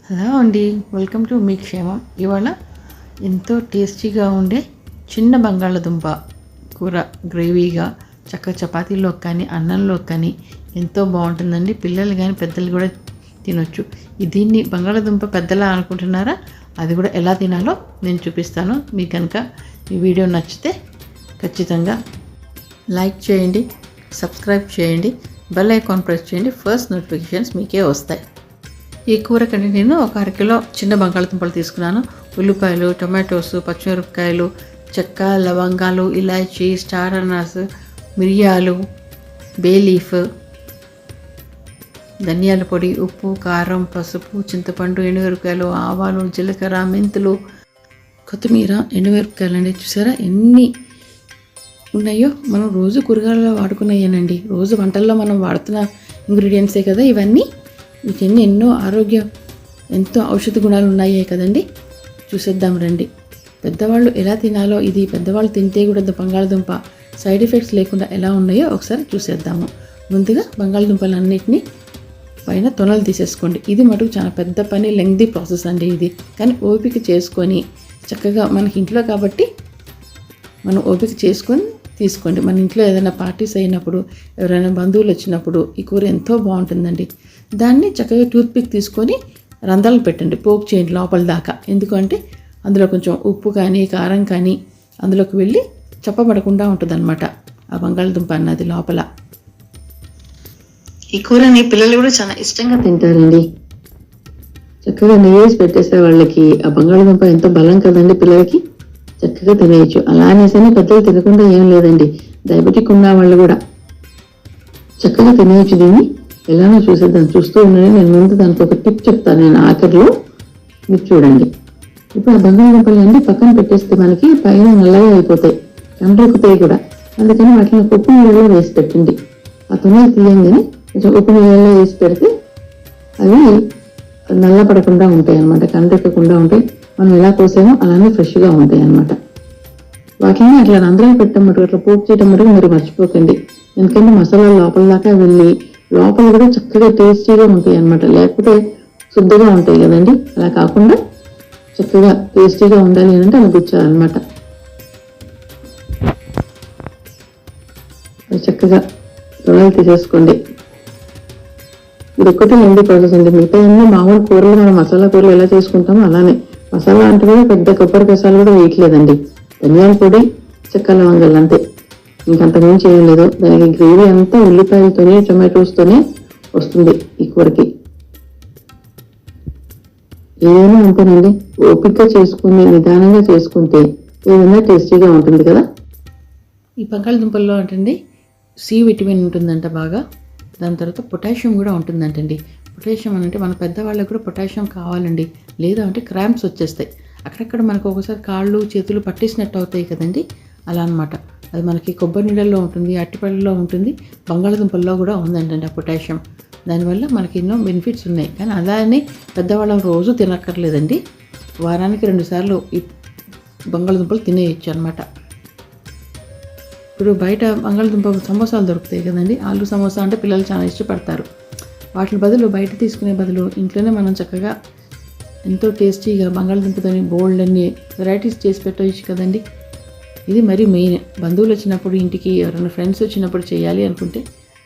Hello అండి, welcome to me క్షేమం. ఇవాళ ఎంతో టేస్టీగా ఉండే చిన్న బంగాళదుంప కూర గ్రేవీగా చపాతీలో కానీ అన్నంలో కానీ ఎంతో బాగుంటుందండి. పిల్లలు కానీ పెద్దలు కూడా తినొచ్చు. దీన్ని బంగాళదుంప పెద్దలా అనుకుంటున్నారా? అది కూడా ఎలా తినాలో నేను చూపిస్తాను. మీకు కనుక ఈ వీడియో నచ్చితే ఖచ్చితంగా లైక్ చేయండి, సబ్స్క్రైబ్ చేయండి, బెల్ ఐకాన్ ప్రెస్ చేయండి. ఫస్ట్ నోటిఫికేషన్స్ మీకే వస్తాయి. ఈ కూర కంటే నేను ఒక అరకిలో చిన్న బంగాళదుంపలు తీసుకున్నాను. ఉల్లిపాయలు, టొమాటోస్, పచ్చిమిరపకాయలు, చెక్క, లవంగాలు, ఇలాచీ, స్టార్ అనాస్, మిరియాలు, బే లీఫ్, ధనియాల పొడి, ఉప్పు, కారం, పసుపు, చింతపండు, ఎండుమిరపకాయలు, ఆవాలు, జీలకర్ర, మెంతులు, కొత్తిమీర, ఎండుమిరపకాయలు అండి. చూసారా ఎన్ని ఉన్నాయో? మనం రోజు కూరగాయలలో వాడుకున్నాయేనండి. రోజు వంటల్లో మనం వాడుతున్న ఇంగ్రీడియంట్సే కదా ఇవన్నీ. వీటిని ఎన్నో ఎంతో ఔషధ గుణాలు ఉన్నాయే కదండి. చూసేద్దాం రండి. పెద్దవాళ్ళు ఎలా తినాలో, ఇది పెద్దవాళ్ళు తింటే కూడా బంగాళదుంప సైడ్ ఎఫెక్ట్స్ లేకుండా ఎలా ఉన్నాయో ఒకసారి చూసేద్దాము. ముందుగా బంగాళదుంపలన్నిటినీ పైన తొనలు తీసేసుకోండి. ఇది మటుకు చాలా పెద్ద పని, లెంగ్దీ ప్రాసెస్ అండి ఇది. కానీ ఓపిక చేసుకొని చక్కగా మనకి ఇంట్లో కాబట్టి మనం ఓపిక చేసుకొని తీసుకోండి. మన ఇంట్లో ఏదైనా పార్టీస్ అయినప్పుడు, ఎవరైనా బంధువులు వచ్చినప్పుడు ఈ కూర ఎంతో బాగుంటుందండి. దాన్ని చక్కగా టూత్పిక్ తీసుకొని రంధ్రాలు పెట్టండి, పోక్ చేయండి లోపల దాకా. ఎందుకంటే అందులో కొంచెం ఉప్పు కానీ కారం కానీ అందులోకి వెళ్ళి చప్పబడకుండా ఉంటుంది అనమాట ఆ బంగాళదుంప అన్నది లోపల. ఈ కూరని పిల్లలు కూడా చాలా ఇష్టంగా తింటారండి. చక్కగా నెయ్యేసి పెట్టేస్తే వాళ్ళకి ఆ బంగాళదుంప ఎంతో బలం కదండి, పిల్లలకి చక్కగా తినేయచ్చు. అలా అనేసరి పెద్దలు తినకుండా ఏం లేదండి. డయాబెటిక్ ఉన్న వాళ్ళు కూడా చక్కగా తినేయచ్చు. దీన్ని ఎలానో చూసేద్దాం. చూస్తూ ఉండండి. నేను ముందు దానికి ఒక టిప్ చెప్తాను, నేను ఆఖరిలో మీరు చూడండి. ఇప్పుడు ఆ బంగాళదుంపలు పక్కన పెట్టేస్తే మనకి పైన నల్లగా అయిపోతాయి, కండ్రెక్కుతాయి కూడా. అందుకని వాటిని ఉప్పు నీళ్ళలో వేసి పెట్టండి. ఆ తొనలు తీయంగానే కొంచెం ఉప్పు నీళ్ళలో వేసి పెడితే అవి నల్లపడకుండా ఉంటాయి అన్నమాట, కండ్రెక్కకుండా ఉంటాయి. మనం ఎలా కోసామో అలానే ఫ్రెష్గా ఉంటాయి అన్నమాట. వాటిని అట్లా రంధ్రాలు పెట్టడం మటుకు, అట్లా పోపు చేయడం మటుకు మీరు మర్చిపోకండి. ఎందుకంటే మసాలా లోపల దాకా వెళ్ళి లోపల కూడా చక్కగా టేస్టీగా ఉంటాయి అన్నమాట. లేకపోతే శుద్ధగా ఉంటాయి కదండి. అలా కాకుండా చక్కగా టేస్టీగా ఉండాలి అంటే అలా గుచ్చాలన్నమాట. అది చక్కగా తొనలు తీసేసుకోండి. ఇది ఒక్కటి లెండి ప్రాసెస్ అండి. మిగతా అన్ని మామూలు కూరలు, మనం మసాలా కూరలు ఎలా చేసుకుంటామో అలానే. మసాలా అంటే కూడా పెద్ద కొబ్బరి కసాలు కూడా వేయట్లేదండి. ధనియాల పొడి, చెక్క, లవంగాలు అంతే, ఇంకంతకుమించి ఏం లేదు. దానికి గ్రేవీ అంతా ఉల్లిపాయలతోనే టొమాటోస్తోనే వస్తుంది ఈ కూరకి. ఏదైనా అంతేనండి, ఓపిక చేసుకుని నిదానంగా చేసుకుంటే ఏదైనా టేస్టీగా ఉంటుంది కదా. ఈ బంగాళదుంపల్లో అంటండి సి విటమిన్ ఉంటుందంట బాగా. దాని తర్వాత పొటాషియం కూడా ఉంటుందంటండి. పొటాషియం అంటే మన పెద్దవాళ్ళకి కూడా పొటాషియం కావాలండి. లేదా అంటే క్రాంప్స్ వచ్చేస్తాయి. అక్కడక్కడ మనకు ఒకసారి కాళ్ళు చేతులు పట్టేసినట్టు అవుతాయి కదండి, అలా అనమాట. అది మనకి కొబ్బరి నీళ్ళల్లో ఉంటుంది, అరటిపళ్ళలో ఉంటుంది, బంగాళదుంపల్లో కూడా ఉందంటండి ఆ పొటాషియం. దానివల్ల మనకి ఎన్నో బెనిఫిట్స్ ఉన్నాయి. కానీ అలానే పెద్దవాళ్ళం రోజు తినక్కర్లేదండి. వారానికి 2 సార్లు ఈ బంగాళదుంపలు తినేయచ్చు అనమాట. ఇప్పుడు బయట బంగాళదుంప సమోసాలు దొరుకుతాయి కదండి, ఆలు సమోసా అంటే పిల్లలు చాలా ఇష్టపడతారు. వాటి బదులు బయట తీసుకునే బదులు ఇంట్లోనే మనం చక్కగా ఎంతో టేస్టీగా బంగాళదుంపతో బోల్డ్ అన్ని వెరైటీస్ చేసి పెట్టవచ్చు కదండి. ఇది మరీ మెయిన్. బంధువులు వచ్చినప్పుడు, ఇంటికి ఎవరైనా ఫ్రెండ్స్ వచ్చినప్పుడు చేయాలి అనుకుంటే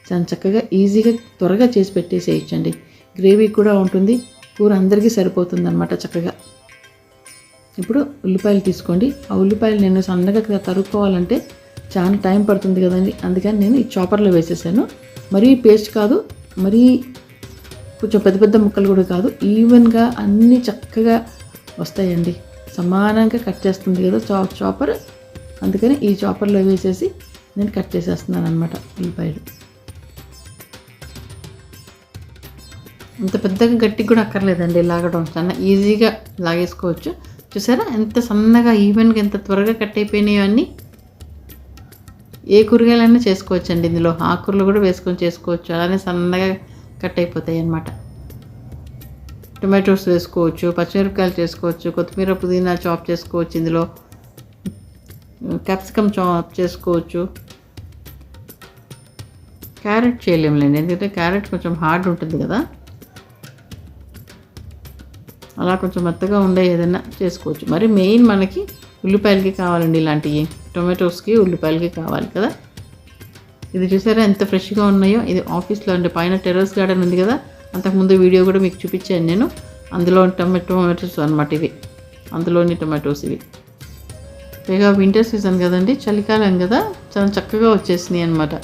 చాలా చక్కగా ఈజీగా త్వరగా చేసి పెట్టేసేయచ్చండి. గ్రేవీ కూడా ఉంటుంది, కూర అందరికీ సరిపోతుంది అనమాట చక్కగా. ఇప్పుడు ఉల్లిపాయలు తీసుకోండి. ఆ ఉల్లిపాయలు నేను సన్నగా తరుక్కోవాలంటే చాలా టైం పడుతుంది కదండి. అందుకని నేను ఈ చాపర్లో వేసేసాను. మరీ పేస్ట్ కాదు, మరీ కొంచెం పెద్ద పెద్ద ముక్కలు కూడా కాదు, ఈవెన్గా అన్నీ చక్కగా వస్తాయండి. సమానంగా కట్ చేస్తుంది కదా చాపర్. అందుకని ఈ చాపర్లో వేసేసి నేను కట్ చేసేస్తున్నాను అనమాట ఉల్లిపాయలు. అంత పెద్దగా గట్టిగా కూడా అక్కర్లేదండి లాగడం, చాలా ఈజీగా లాగేసుకోవచ్చు. చూసారా ఎంత సన్నగా ఈవెన్గా ఎంత త్వరగా కట్ అయిపోయినాయో అన్నీ. ఏ కూరగాయలైనా చేసుకోవచ్చు అండి, ఇందులో ఆకుకూరలు కూడా వేసుకొని చేసుకోవచ్చు. అలానే సన్నగా కట్ అయిపోతాయి అన్నమాట. టొమాటోస్ వేసుకోవచ్చు, పచ్చిమిరపకాయలు చేసుకోవచ్చు, కొత్తిమీర, పుదీనా చాప్ చేసుకోవచ్చు, ఇందులో క్యాప్సికమ్ చాప్ చేసుకోవచ్చు. క్యారెట్ చేయలేములేండి, ఎందుకంటే క్యారెట్ కొంచెం హార్డ్ ఉంటుంది కదా. అలా కొంచెం మెత్తగా ఉండే ఏదైనా చేసుకోవచ్చు. మరి మెయిన్ మనకి ఉల్లిపాయలకి కావాలండి, ఇలాంటివి టొమాటోస్కి ఉల్లిపాయలకి కావాలి కదా. ఇది చూసారా ఎంత ఫ్రెష్గా ఉన్నాయో. ఇది ఆఫీస్లో అండి, పైన టెర్రస్ గార్డెన్ ఉంది కదా, అంతకుముందు వీడియో కూడా మీకు చూపించాను నేను. అందులో టొమాటోస్ అనమాట ఇవి, అందులోని టొమాటోస్ ఇవి. పైగా వింటర్ సీజన్ కదండి, చలికాలం కదా, చాలా చక్కగా వచ్చేసినాయి అనమాట.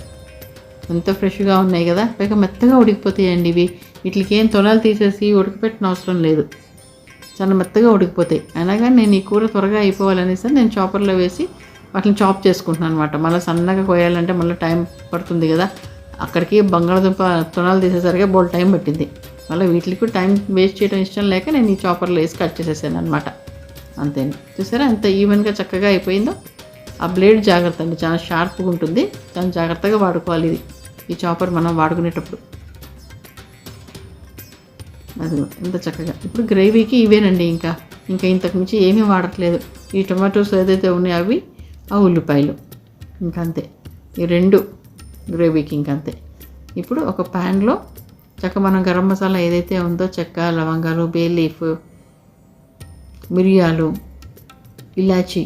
ఎంత ఫ్రెష్గా ఉన్నాయి కదా. పైగా మెత్తగా ఉడికిపోతాయండి ఇవి. వీటికి ఏం తొలాలు తీసేసి ఉడకపెట్టిన అవసరం లేదు, చాలా మెత్తగా ఉడికిపోతాయి. అయినా కానీ నేను ఈ కూర త్వరగా అయిపోవాలనేసి నేను చాపర్లో వేసి వాటిని చాప్ చేసుకుంటున్నాను అనమాట. మళ్ళీ సన్నగా కోయాలంటే మళ్ళీ టైం పడుతుంది కదా. అక్కడికి బంగాళదుంప తొనాలు తీసేసరికి బోల్ టైం పట్టింది. మళ్ళీ వీటికి టైం వేస్ట్ చేయడం ఇష్టం లేక నేను ఈ చాపర్లో వేసి కట్ చేసేసాను అనమాట. అంతేండి, చూసారా ఎంత ఈవెన్గా చక్కగా అయిపోయిందో. ఆ బ్లేడ్ జాగ్రత్త అండి, చాలా షార్ప్గా ఉంటుంది, చాలా జాగ్రత్తగా వాడుకోవాలి ఇది, ఈ చాపర్ మనం వాడుకునేటప్పుడు. అది ఎంత చక్కగా. ఇప్పుడు గ్రేవీకి ఇవేనండి, ఇంకా ఇంతకు మించి ఏమీ వాడట్లేదు. ఈ టొమాటోస్ ఏదైతే ఉన్నాయో అవి, ఆ ఉల్లిపాయలు, ఇంకంతే. ఈ 2 గ్రేవీకి ఇంకంతే. ఇప్పుడు ఒక ప్యాన్లో మనం గరం మసాలా ఏదైతే ఉందో, చెక్క, లవంగాలు, బే లీఫ్, మిరియాలు, ఇలాచీ,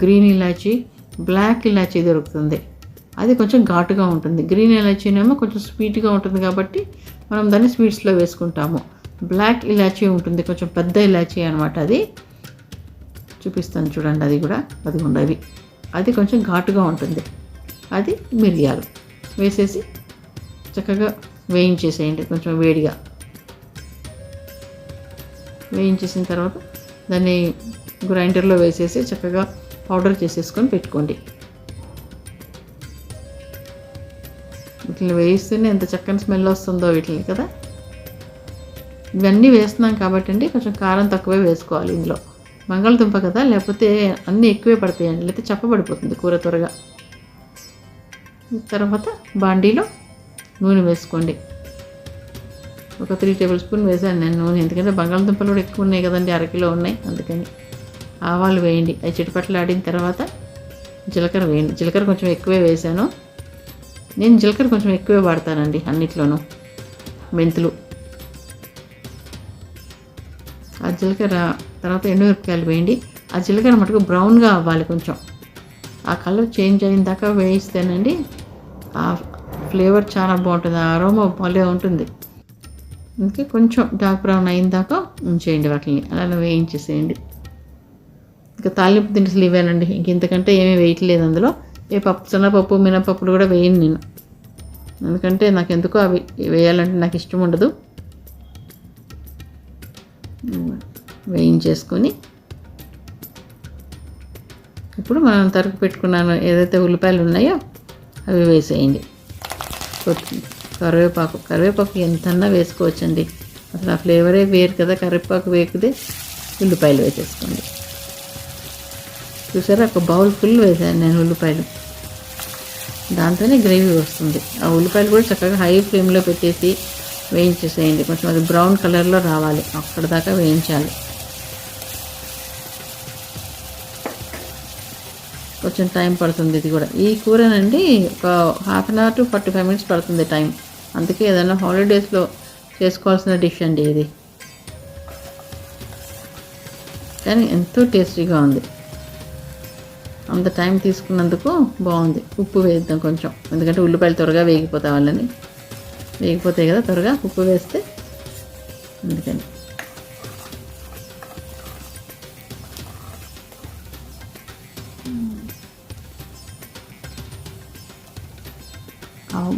గ్రీన్ ఇలాచీ, బ్లాక్ ఇలాచీ దొరుకుతుంది. అది కొంచెం ఘాటుగా ఉంటుంది. గ్రీన్ ఇలాచీనేమో కొంచెం స్వీట్గా ఉంటుంది కాబట్టి మనం దాన్ని స్వీట్స్లో వేసుకుంటాము. బ్లాక్ ఇలాచీ ఉంటుంది, కొంచెం పెద్ద ఇలాచీ అనమాట. అది చూపిస్తాను చూడండి, అది కూడా అది ఉండవి. అది కొంచెం ఘాటుగా ఉంటుంది. అది మిరియాలు వేసేసి చక్కగా వేయించేసేయండి, కొంచెం వేడిగా వేయించేసిన తర్వాత దాన్ని గ్రైండర్లో వేసేసి చక్కగా పౌడర్ చేసేసుకొని పెట్టుకోండి. వీటిని వేయిస్తూనే ఎంత చక్కని స్మెల్ వస్తుందో వీటిని కదా. ఇవన్నీ వేస్తున్నాం కాబట్టి అండి కొంచెం కారం తక్కువే వేసుకోవాలి ఇందులో. బంగాళదుంప కదా, లేకపోతే అన్నీ ఎక్కువే పడతాయండి, లేకపోతే చప్పబడిపోతుంది కూర త్వరగా. తర్వాత బాండీలో నూనె వేసుకోండి. ఒక 3 టేబుల్ స్పూన్ వేసాను నేను నూనె, ఎందుకంటే బంగాళదుంపలు కూడా ఎక్కువ ఉన్నాయి కదండి, 1/2 కిలో ఉన్నాయి, అందుకని. ఆవాలు వేయండి, అవి చిటపట్లు ఆడిన తర్వాత జీలకర్ర వేయండి. జీలకర్ర కొంచెం ఎక్కువే వేసాను నేను, జీలకర్ర కొంచెం ఎక్కువే వాడతానండి అన్నిట్లోనూ. మెంతులు, ఆ జీలకర్ర తర్వాత ఎండుమిరపకాయలు వేయండి. ఆ జీలకర్ర మటుకు బ్రౌన్గా అవ్వాలి, కొంచెం ఆ కలర్ చేంజ్ అయిన దాకా వేయిస్తేనండి ఆ ఫ్లేవర్ చాలా బాగుంటుంది, ఆ అరోమా భలే ఉంటుంది. అందుకే కొంచెం డార్క్ బ్రౌన్ అయిన దాకా ఉంచేయండి వాటిని, అలా వేయించేసేయండి. ఇంకా తాలింపు దినుసులు ఇవేనండి, ఇంతకంటే ఏమీ వేయట్లేదు అందులో. శనగపప్పు, మినపప్పులు కూడా వేయను నేను, ఎందుకంటే నాకు ఎందుకో అవి వేయాలంటే నాకు ఇష్టం ఉండదు. వేయించేసుకొని ఇప్పుడు మనం తరుగు పెట్టుకున్నాను ఏదైతే ఉల్లిపాయలు ఉన్నాయో అవి వేసేయండి. కరివేపాకు ఎంతన్నా వేసుకోవచ్చండి, అసలు ఆ ఫ్లేవరే వేరు కదా. కరివేపాకు వేకుదే ఉల్లిపాయలు వేసేసుకోండి. చూసారా, ఒక బౌల్ ఫుల్ వేసాను నేను ఉల్లిపాయలు, దాంతోనే గ్రేవీ వస్తుంది. ఆ ఉల్లిపాయలు కూడా చక్కగా హై ఫ్లేమ్లో పెట్టేసి వేయించేసేయండి. కొంచెం అది బ్రౌన్ కలర్లో రావాలి, అక్కడ దాకా వేయించాలి. కొంచెం టైం పడుతుంది ఇది కూడా. ఈ కూరనండి ఒక 1/2 అవర్ to 45 minutes పడుతుంది టైం. అందుకే ఏదైనా హాలిడేస్లో చేసుకోవాల్సిన డిష్ అండి ఇది, కానీ ఎంతో టేస్టీగా ఉంది. అంత టైం తీసుకున్నందుకు బాగుంది. ఉప్పు వేద్దాం కొంచెం, ఎందుకంటే ఉల్లిపాయలు త్వరగా వేగిపోతాయి కదా త్వరగా, ఉప్పు వేస్తే అందుకని.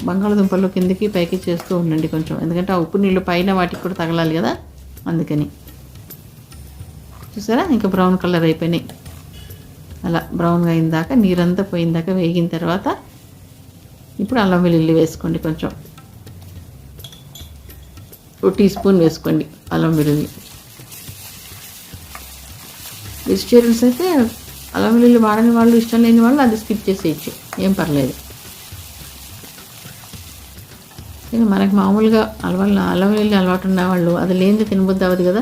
బంగాళదుంపలు కిందకి పైకి చేస్తూ ఉండండి కొంచెం, ఎందుకంటే ఆ ఉప్పు నీళ్ళు పైన వాటికి కూడా తగలాలి కదా, అందుకని. చూసారా, ఇంకా బ్రౌన్ కలర్ అయిపోయినాయి. అలా బ్రౌన్గా అయిందాక, నీరంతా పోయిందాక వేగిన తర్వాత ఇప్పుడు అల్లం వెల్లుల్లి వేసుకోండి. కొంచెం 1 టీ స్పూన్ వేసుకోండి అల్లం వెల్లుల్లి. వెజిటేరియన్స్ అయితే అల్లం వెల్లుల్లి వాడని వాళ్ళు, ఇష్టం లేని వాళ్ళు అది స్కిప్ చేసేయచ్చు, ఏం పర్లేదు. మనకు మామూలుగా అల్లం వెల్లుల్లి అలవాటు ఉన్న వాళ్ళు అది లేనిది తినబుద్ధి అవ్వదు కదా,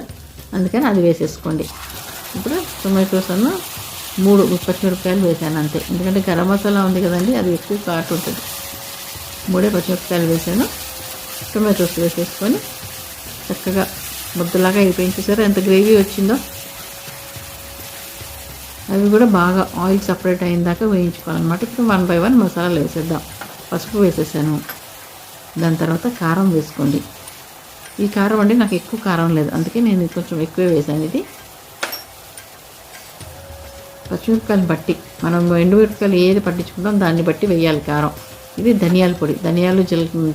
అందుకని అది వేసేసుకోండి. ఇప్పుడు టొమాటోస్ 3 పచ్చిమిరపకాయలు వేసాను అంతే, ఎందుకంటే గరం మసాలా ఉంది కదండి, అది ఎక్కువ ఘాటు ఉంటుంది. 3 పచ్చిమిరపకాయలు వేసాను. టొమాటోస్ వేసేసుకొని చక్కగా ముద్దలాగా అయిపోయింది. చూసారా ఎంత గ్రేవీ వచ్చిందో. అవి కూడా బాగా ఆయిల్ సపరేట్ అయిన దాకా వేయించుకోవాలన్నమాట. ఇప్పుడు 1 by 1 మసాలాలు వేసేద్దాం. పసుపు వేసేసాను. దాని తర్వాత కారం వేసుకోండి. ఈ కారం అండి నాకు ఎక్కువ కారం లేదు, అందుకే నేను కొంచెం ఎక్కువే వేసాను. ఇది పచ్చిమిరపకాయలు బట్టి, మనం ఎండుమిరపకాయలు ఏది పట్టించుకుంటాం దాన్ని బట్టి వేయాలి కారం. ఇది ధనియాల పొడి, ధనియాలు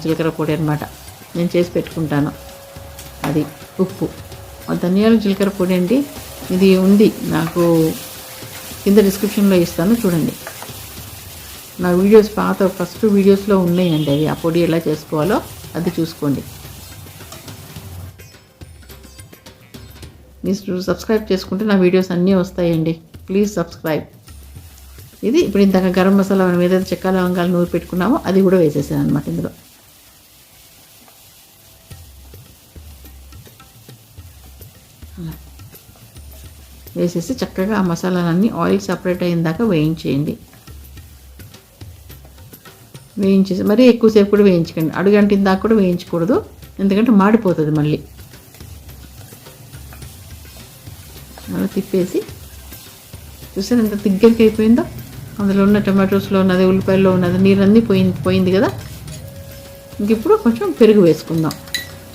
జీలకర్ర పొడి అనమాట, నేను చేసి పెట్టుకుంటాను. అది ఉప్పు, ధనియాలు జీలకర్ర పొడి అండి. ఇది ఉంది నాకు, కింద డిస్క్రిప్షన్లో ఇస్తాను చూడండి. నా వీడియోస్ ఫస్ట్ వీడియోస్లో ఉన్నాయండి అవి. ఆ పొడి ఎలా చేసుకోవాలో అది చూసుకోండి. మీరు సబ్స్క్రైబ్ చేసుకుంటే నా వీడియోస్ అన్నీ వస్తాయండి. Please subscribe. ఇది ఇప్పుడు ఇంతగా గరం మసాలా మనం ఏదైతే చెక్క లవంగాలు నూరి పెట్టుకున్నామో అది కూడా వేసేసాను అనమాట ఇందులో. వేసేసి చక్కగా ఆ మసాలాలన్నీ ఆయిల్ సపరేట్ అయిన దాకా వేయించేయండి. వేయించేసి మరీ ఎక్కువసేపు కూడా వేయించకండి, అడుగంటిన దాకా కూడా వేయించకూడదు, ఎందుకంటే మాడిపోతుంది మళ్ళీ. అలా తిప్పేసి చూసారు ఎంత దగ్గరికి అయిపోయిందో. అందులో ఉన్న టమాటోస్లో ఉన్నది, ఉల్లిపాయల్లో ఉన్నది నీరన్నీ పోయింది కదా. ఇంక ఇప్పుడు కొంచెం పెరుగు వేసుకుందాం.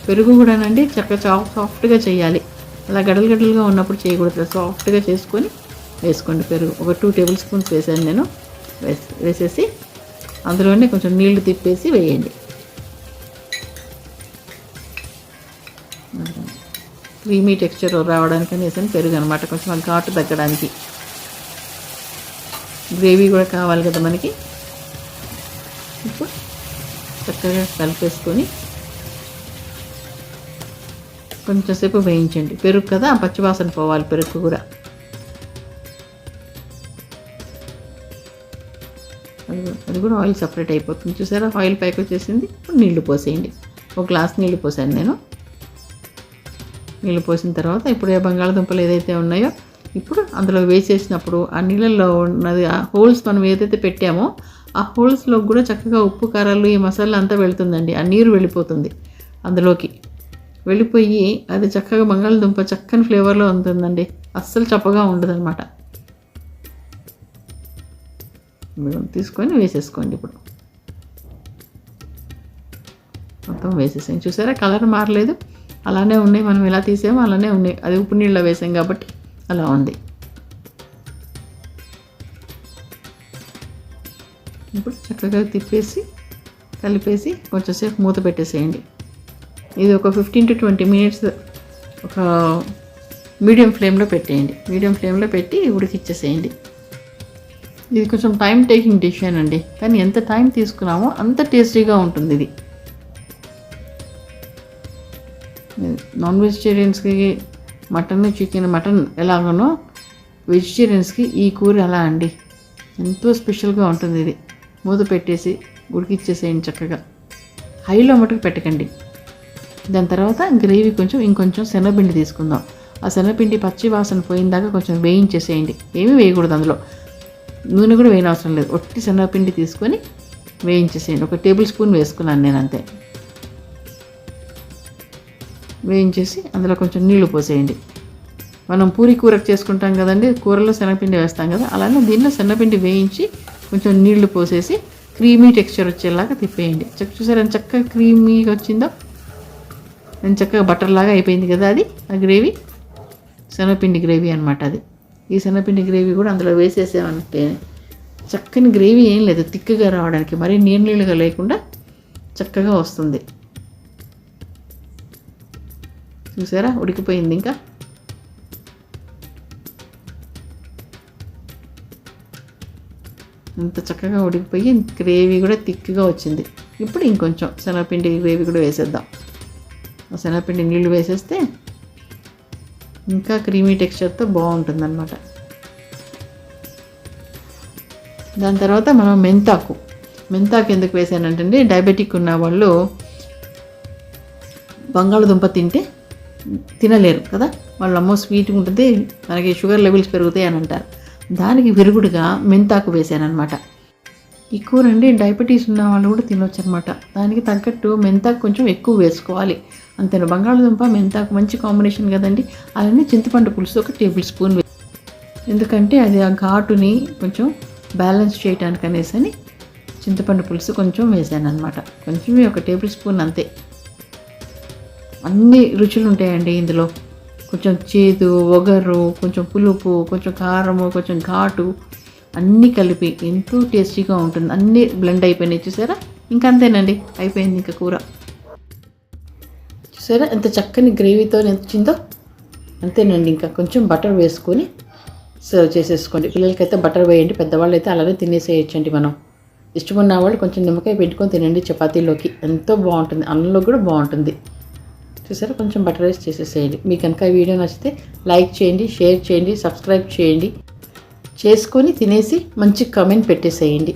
పెరుగు కూడానండి చక్కగా సాఫ్ట్గా చేయాలి, అలా గడలుగా ఉన్నప్పుడు చేయకూడదు, సాఫ్ట్గా చేసుకొని వేసుకోండి. పెరుగు ఒక 2 టేబుల్ స్పూన్స్ వేసాను నేను. వేసేసి అందులోనే కొంచెం నీళ్లు తిప్పేసి వేయండి. క్రీమీ టెక్స్చర్ రావడానికి వేసాను పెరుగు అనమాట, కొంచెం ఆ ఘాటు తగ్గడానికి. గ్రేవీ కూడా కావాలి కదా మనకి. ఇప్పుడు చక్కగా కలిపేసుకొని కొంచెంసేపు వేయించండి. పెరుగు కదా పచ్చివాసన పోవాలి పెరుగు కూడా. అది కూడా ఆయిల్ సపరేట్ అయిపోతుంది. చూసారా ఆయిల్ పైకి వచ్చేసింది. ఇప్పుడు నీళ్లు పోసేయండి. ఒక గ్లాస్ నీళ్లు పోసాను నేను. నీళ్ళు పోసిన తర్వాత ఇప్పుడు ఏ బంగాళదుంపలు ఏదైతే ఉన్నాయో ఇప్పుడు అందులో వేసేసినప్పుడు ఆ నీళ్ళల్లో ఉన్నది, ఆ హోల్స్ మనం ఏదైతే పెట్టామో ఆ హోల్స్లో కూడా చక్కగా ఉప్పు కారాలు ఈ మసాలా అంతా వెళుతుందండి. ఆ నీరు వెళ్ళిపోతుంది అందులోకి. వెళ్ళిపోయి అది చక్కగా బంగాళదుంప చక్కని ఫ్లేవర్లో ఉంటుందండి, అస్సలు చప్పగా ఉండదు అనమాట. తీసుకొని వేసేసుకోండి. ఇప్పుడు మొత్తం వేసేసాను. చూసారా కలర్ మారలేదు, అలానే ఉన్నాయి. మనం ఎలా తీసామో అలానే ఉన్నాయి. అది ఉప్పు నీళ్ళలో వేసాం కాబట్టి అలా ఉంది. ఇప్పుడు చక్కగా తిప్పేసి కలిపేసి కొంచెంసేపు మూత పెట్టేసేయండి. ఇది ఒక 15 to 20 minutes ఒక మీడియం ఫ్లేమ్లో పెట్టేయండి. మీడియం ఫ్లేమ్లో పెట్టి ఉడికిచ్చేసేయండి. ఇది కొంచెం టైం టేకింగ్ డిష్ అండి, కానీ ఎంత టైం తీసుకున్నామో అంత టేస్టీగా ఉంటుంది ఇది. నాన్ వెజిటేరియన్స్కి మటన్ ఎలాగనో వెజిటేరియన్స్కి ఈ కూర అలా అండి, ఎంతో స్పెషల్గా ఉంటుంది ఇది. మూత పెట్టేసి ఉడికిచ్చేసేయండి చక్కగా. హైలో మటుకు పెట్టకండి. దాని తర్వాత గ్రేవీ ఇంకొంచెం శనగపిండి తీసుకుందాం. ఆ శనగపిండి పచ్చి వాసన పోయిందాకా కొంచెం వేయించేసేయండి. ఏమీ వేయకూడదు అందులో, నూనె కూడా వేయనవసరం లేదు. ఒట్టి శనగపిండి తీసుకొని వేయించేసేయండి. ఒక టేబుల్ స్పూన్ వేసుకున్నాను నేను అంతే. వేయించేసి అందులో కొంచెం నీళ్లు పోసేయండి. మనం పూరి కూరకు చేసుకుంటాం కదండి, కూరలో శనగపిండి వేస్తాం కదా, అలానే దీనిలో శనగపిండి వేయించి కొంచెం నీళ్లు పోసేసి క్రీమీ టెక్స్చర్ వచ్చేలాగా తిప్పేయండి. చూసారా చక్కగా క్రీమీగా వచ్చిందో, నేను చక్కగా బటర్ లాగా అయిపోయింది కదా అది. ఆ గ్రేవీ శనగపిండి గ్రేవీ అనమాట అది. ఈ శనగపిండి గ్రేవీ కూడా అందులో వేసేసామంటే చక్కని గ్రేవీ ఏం లేదు, తిక్కుగా రావడానికి మరీ నీళ్ళగా లేకుండా చక్కగా వస్తుంది. చూసారా ఉడికిపోయింది. ఇంకా అంత చక్కగా ఉడికిపోయి గ్రేవీ కూడా థిక్గా వచ్చింది. ఇప్పుడు ఇంకొంచెం శనగపిండి గ్రేవీ కూడా వేసేద్దాం. ఆ శనగపిండి నీళ్ళు వేసేస్తే ఇంకా క్రీమీ టెక్స్చర్తో బాగుంటుందన్నమాట. దాని తర్వాత మనం మెంతాకు ఎందుకు వేసానంటే, డయాబెటిక్ ఉన్న వాళ్ళు బంగాళదుంప తినలేరు కదా, వాళ్ళమ్మో స్వీట్గా ఉంటుంది, మనకి షుగర్ లెవెల్స్ పెరుగుతాయి అని అంటారు. దానికి విరుగుడుగా మెంతాకు వేసానమాట. ఈ కూర అండి డయాబెటీస్ ఉన్న వాళ్ళు కూడా తినొచ్చు అనమాట. దానికి తగ్గట్టు మెంతాకు కొంచెం ఎక్కువ వేసుకోవాలి. అంతేనా, బంగాళదుంప మెంతాకు మంచి కాంబినేషన్ కదండి. అలానే చింతపండు పులుసు 1 టేబుల్ స్పూన్, ఎందుకంటే అది ఆ ఘాటుని కొంచెం బ్యాలెన్స్ చేయడానికి అనేసి చింతపండు పులుసు కొంచెం వేసాను అనమాట. కొంచెం 1 టేబుల్ స్పూన్ అంతే. అన్ని రుచులు ఉంటాయండి ఇందులో. కొంచెం చేదు, ఒగరు, కొంచెం పులుపు, కొంచెం కారము, కొంచెం ఘాటు అన్నీ కలిపి ఎంతో టేస్టీగా ఉంటుంది. అన్నీ బ్లెండ్ అయిపోయినాయి చూసారా. ఇంకా అంతేనండి, అయిపోయింది ఇంకా కూర. చూసారా ఎంత చక్కని గ్రేవీతో వచ్చిందో. అంతేనండి, ఇంకా కొంచెం బటర్ వేసుకొని సర్వ్ చేసేసుకోండి. పిల్లలకైతే బటర్ వేయండి, పెద్దవాళ్ళు అయితే అలానే తినేసేయచ్చండి. మనం ఇష్టమున్న వాళ్ళు కొంచెం నిమ్మకాయ పెట్టుకొని తినండి చపాతీలోకి, ఎంతో బాగుంటుంది. అన్నంలో కూడా బాగుంటుంది. చూసారా, కొంచెం బటర్ వేసి చేసేసేయండి. మీకు కనుక ఈ వీడియో నచ్చితే లైక్ చేయండి, షేర్ చేయండి, సబ్స్క్రైబ్ చేయండి. చేసుకొని తినేసి మంచి కామెంట్ పెట్టేసేయండి.